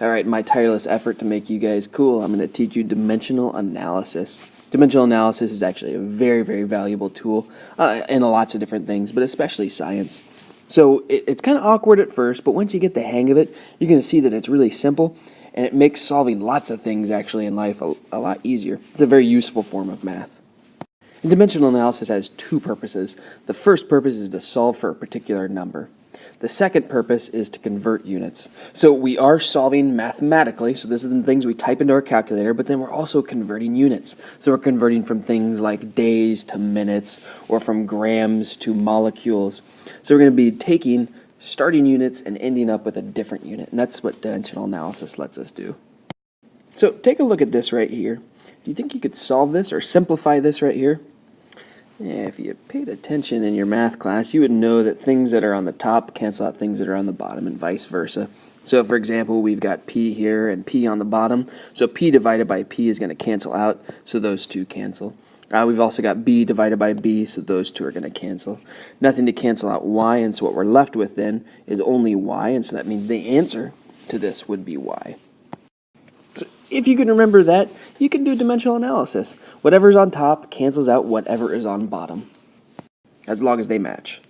All right, my tireless effort to make you guys cool, I'm going to teach you dimensional analysis. Dimensional analysis is actually a very, very valuable tool in lots of different things, but especially science. So it's kind of awkward at first, but once you get the hang of it, you're going to see that it's really simple, and it makes solving lots of things actually in life a lot easier. It's a very useful form of math. And dimensional analysis has two purposes. The first purpose is to solve for a particular number. The second purpose is to convert units. So we are solving mathematically, so this is the things we type into our calculator, but then we're also converting units. So we're converting from things like days to minutes, or from grams to molecules. So we're going to be taking starting units and ending up with a different unit, and that's what dimensional analysis lets us do. So take a look at this right here. Do you think you could solve this or simplify this right here? Yeah, if you paid attention in your math class, you would know that things that are on the top cancel out things that are on the bottom and vice versa. So for example, we've got p here and p on the bottom. So p divided by p is going to cancel out, so those two cancel. We've also got b divided by b, so those two are going to cancel. Nothing to cancel out y, and so what we're left with then is only y, and so that means the answer to this would be y. So if you can remember that, you can do dimensional analysis. Whatever's on top cancels out whatever is on bottom, as long as they match.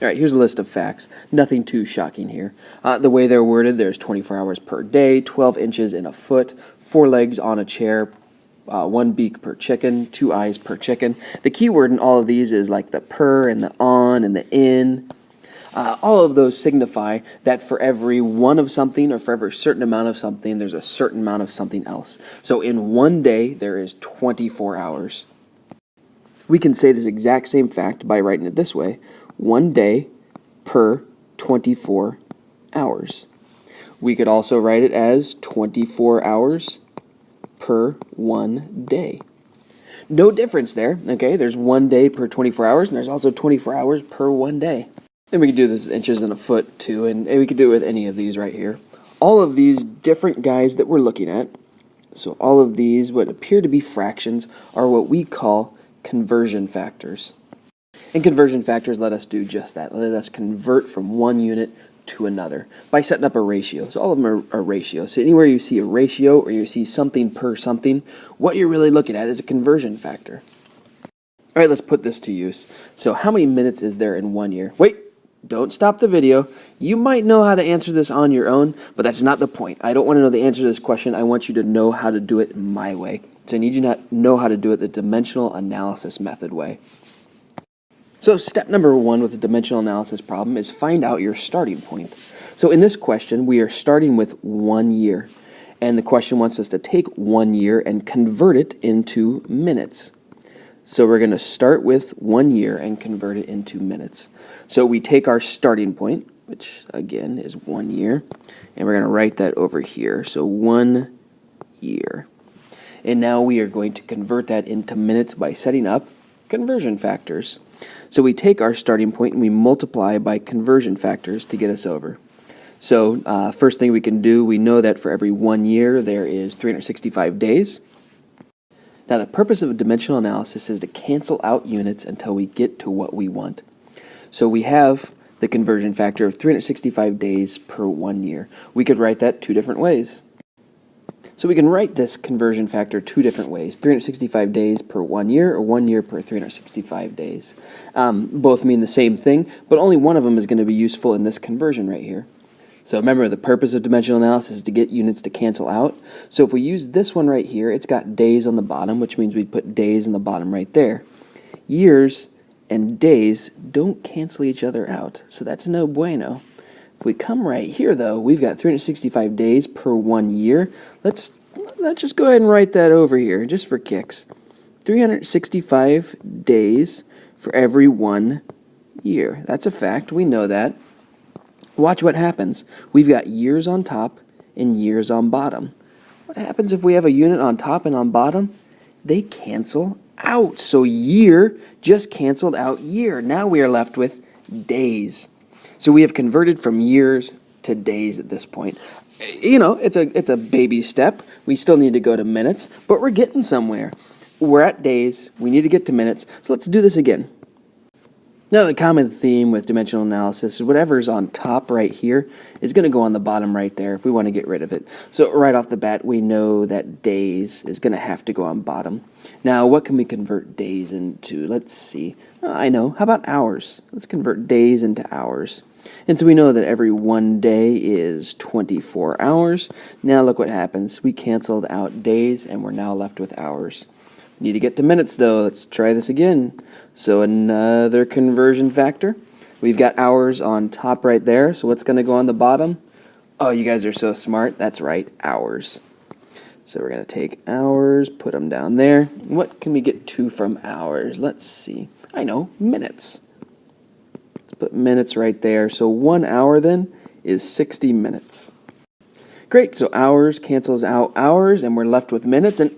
All right, here's a list of facts. Nothing too shocking here. The way they're worded, there's 24 hours per day, 12 inches in a foot, 4 legs on a chair, 1 beak per chicken, 2 eyes per chicken. The key word in all of these is like the per and the on and the in. All of those signify that for every one of something or for every certain amount of something, there's a certain amount of something else. So in one day, there is 24 hours. We can say this exact same fact by writing it this way: 1 day per 24 hours. We could also write it as 24 hours per 1 day. No difference there, okay? There's 1 day per 24 hours, and there's also 24 hours per 1 day. And we can do this in inches and a foot too, and we can do it with any of these right here. All of these different guys that we're looking at, so all of these, what appear to be fractions, are what we call conversion factors. And conversion factors let us do just that. Let us convert from one unit to another by setting up a ratio. So all of them are ratios. So anywhere you see a ratio or you see something per something, what you're really looking at is a conversion factor. All right, let's put this to use. So how many minutes is there in 1 year? Wait, don't stop the video. You might know how to answer this on your own, but that's not the point. I don't want to know the answer to this question. I want you to know how to do it my way. So I need you to know how to do it the dimensional analysis method way. So step number 1 with the dimensional analysis problem is find out your starting point. So in this question, we are starting with 1 year. And the question wants us to take 1 year and convert it into minutes. So we're going to start with 1 year and convert it into minutes. So we take our starting point, which again is 1 year, and we're going to write that over here. So 1 year. And now we are going to convert that into minutes by setting up conversion factors. So we take our starting point and we multiply by conversion factors to get us over. So first thing we can do, we know that for every 1 year there is 365 days. Now the purpose of a dimensional analysis is to cancel out units until we get to what we want. So we have the conversion factor of 365 days per 1 year. We could write that two different ways. So we can write this conversion factor two different ways: 365 days per 1 year, or 1 year per 365 days. Both mean the same thing, but only one of them is going to be useful in this conversion right here. So remember, the purpose of dimensional analysis is to get units to cancel out. So if we use this one right here, it's got days on the bottom, which means we'd put days on the bottom right there. Years and days don't cancel each other out, so that's no bueno. If we come right here, though, we've got 365 days per 1 year. Let's just go ahead and write that over here, just for kicks. 365 days for every 1 year. That's a fact. We know that. Watch what happens. We've got years on top and years on bottom. What happens if we have a unit on top and on bottom? They cancel out. So year just canceled out year. Now we are left with days. So we have converted from years to days at this point. You know, it's a baby step. We still need to go to minutes, but we're getting somewhere. We're at days. We need to get to minutes. So let's do this again. Now, the common theme with dimensional analysis is whatever's on top right here is going to go on the bottom right there if we want to get rid of it. So right off the bat, we know that days is going to have to go on bottom. Now, what can we convert days into? Let's see. I know. How about hours? Let's convert days into hours. And so we know that every 1 day is 24 hours. Now look what happens. We canceled out days, and we're now left with hours. Need to get to minutes, though. Let's try this again. So another conversion factor. We've got hours on top right there. So what's going to go on the bottom? Oh, you guys are so smart. That's right, hours. So we're going to take hours, put them down there. What can we get to from hours? Let's see. I know, minutes. Let's put minutes right there. So 1 hour then is 60 minutes. Great, so hours cancels out hours, and we're left with minutes. And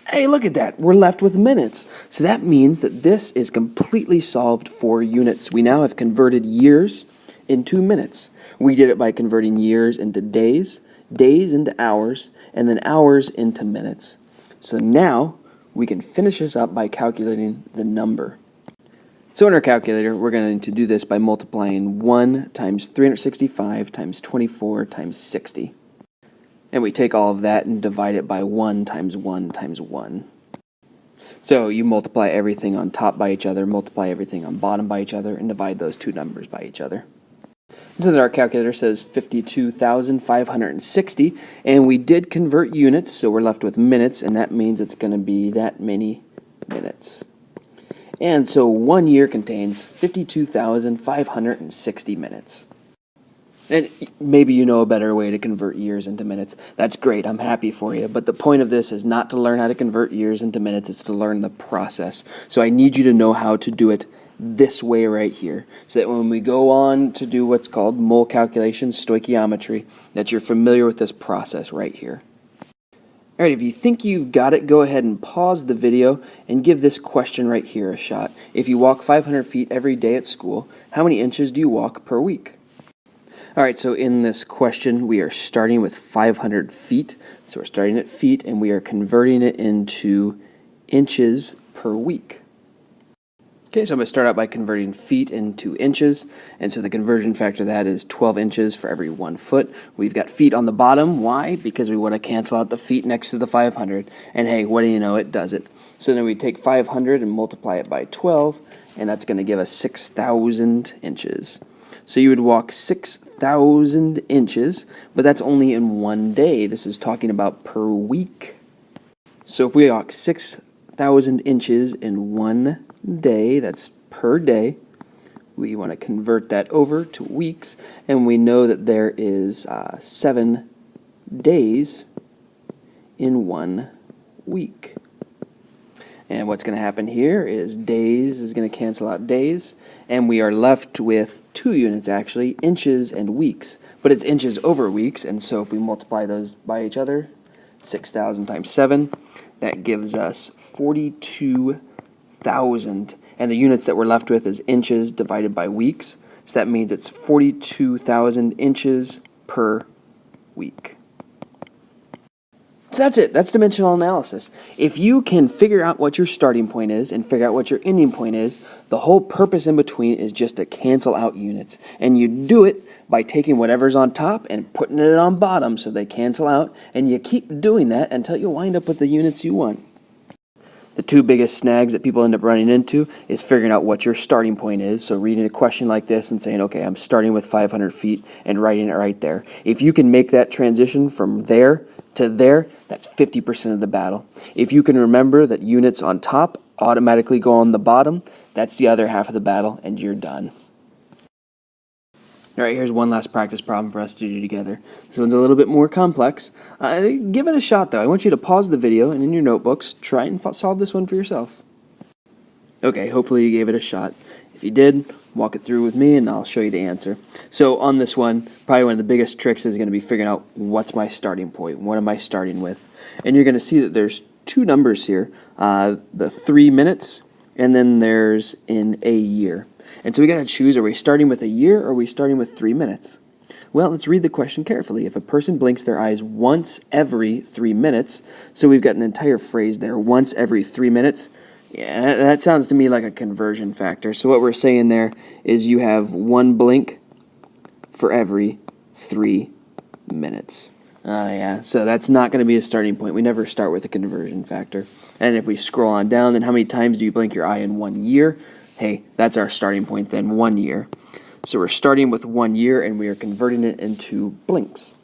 hey, look at that. We're left with minutes. So that means that this is completely solved for units. We now have converted years into minutes. We did it by converting years into days, days into hours, and then hours into minutes. So now we can finish this up by calculating the number. So in our calculator, we're going to do this by multiplying 1 times 365 times 24 times 60. And we take all of that and divide it by 1 times 1 times 1. So you multiply everything on top by each other, multiply everything on bottom by each other, and divide those two numbers by each other. So that our calculator says 52,560, and we did convert units, so we're left with minutes, and that means it's going to be that many minutes. And so 1 year contains 52,560 minutes. And maybe you know a better way to convert years into minutes. That's great. I'm happy for you. But the point of this is not to learn how to convert years into minutes. It's to learn the process. So I need you to know how to do it this way right here, so that when we go on to do what's called mole calculations, stoichiometry, that you're familiar with this process right here. All right, if you think you've got it, go ahead and pause the video and give this question right here a shot. If you walk 500 feet every day at school, how many inches do you walk per week? All right, so in this question, we are starting with 500 feet. So we're starting at feet, and we are converting it into inches per week. Okay, so I'm going to start out by converting feet into inches. And so the conversion factor of that is 12 inches for every 1 foot. We've got feet on the bottom. Why? Because we want to cancel out the feet next to the 500. And hey, what do you know? It does it. So then we take 500 and multiply it by 12, and that's going to give us 6,000 inches. So you would walk 6,000 inches, but that's only in 1 day. This is talking about per week. So if we walk 6,000 inches in 1 day, that's per day, we want to convert that over to weeks, and we know that there is 7 days in 1 week. And what's going to happen here is days is going to cancel out days, and we are left with 2 units actually, inches and weeks. But it's inches over weeks, and so if we multiply those by each other, 6,000 times 7, that gives us 42,000. And the units that we're left with is inches divided by weeks. So that means it's 42,000 inches per week. So that's it. That's dimensional analysis. If you can figure out what your starting point is and figure out what your ending point is, the whole purpose in between is just to cancel out units. And you do it by taking whatever's on top and putting it on bottom so they cancel out. And you keep doing that until you wind up with the units you want. The 2 biggest snags that people end up running into is figuring out what your starting point is. So reading a question like this and saying, okay, I'm starting with 500 feet and writing it right there. If you can make that transition from there to there, that's 50% of the battle. If you can remember that units on top automatically go on the bottom, that's the other half of the battle, and you're done. All right, here's one last practice problem for us to do together. This one's a little bit more complex. Give it a shot, though. I want you to pause the video and in your notebooks, try and solve this one for yourself. Okay, hopefully you gave it a shot. If you did, walk it through with me and I'll show you the answer. So on this one, probably one of the biggest tricks is going to be figuring out what's my starting point. What am I starting with? And you're going to see that there's 2 numbers here, the 3 minutes, and then there's in a year. And so we got to choose, are we starting with a year or are we starting with 3 minutes? Well, let's read the question carefully. If a person blinks their eyes once every 3 minutes, so we've got an entire phrase there, once every 3 minutes, Yeah, that sounds to me like a conversion factor. So what we're saying there is you have one blink for every 3 minutes. Yeah, so that's not going to be a starting point. We never start with a conversion factor. And if we scroll on down, then how many times do you blink your eye in 1 year? Hey, that's our starting point then, 1 year. So we're starting with 1 year and we are converting it into blinks.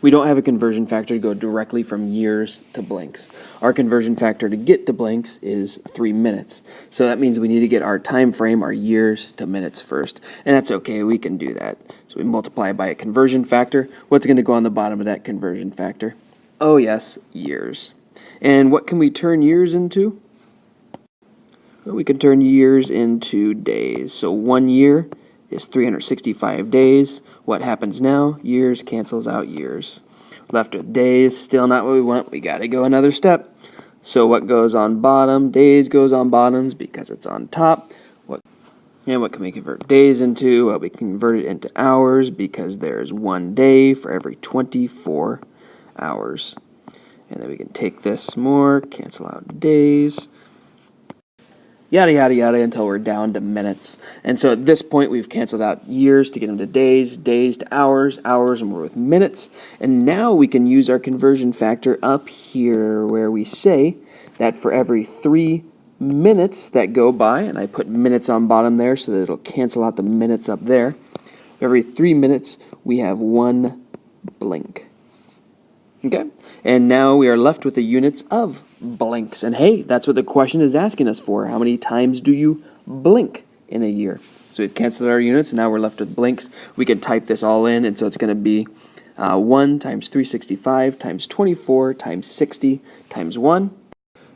We don't have a conversion factor to go directly from years to blinks. Our conversion factor to get to blinks is 3 minutes. So that means we need to get our time frame, our years, to minutes first. And that's okay, we can do that. So we multiply by a conversion factor. What's going to go on the bottom of that conversion factor? Oh yes, years. And what can we turn years into? Well, we can turn years into days. So 1 year is 365 days. What happens now? Years cancels out years. Left with days, still not what we want. We got to go another step. So what goes on bottom? Days goes on bottoms because it's on top. What can we convert days into? Well, we can convert it into hours because there's 1 day for every 24 hours. And then we can take this more, cancel out days. Yada, yada, yada, until we're down to minutes. And so at this point, we've canceled out years to get into days, days to hours, hours, and we're with minutes. And now we can use our conversion factor up here where we say that for every 3 minutes that go by, and I put minutes on bottom there so that it'll cancel out the minutes up there. Every 3 minutes, we have 1 blink. Okay, and now we are left with the units of blinks. And hey, that's what the question is asking us for. How many times do you blink in a year? So we've canceled our units, and now we're left with blinks. We can type this all in, and so it's going to be 1 times 365 times 24 times 60 times 1.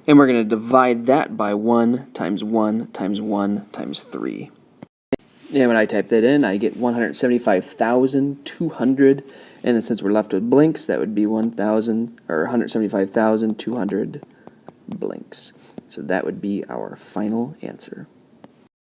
And we're going to divide that by 1 times 1 times 1 times 3. And when I type that in, I get 175,200. And then since we're left with blinks, that would be 175,200 blinks. So that would be our final answer.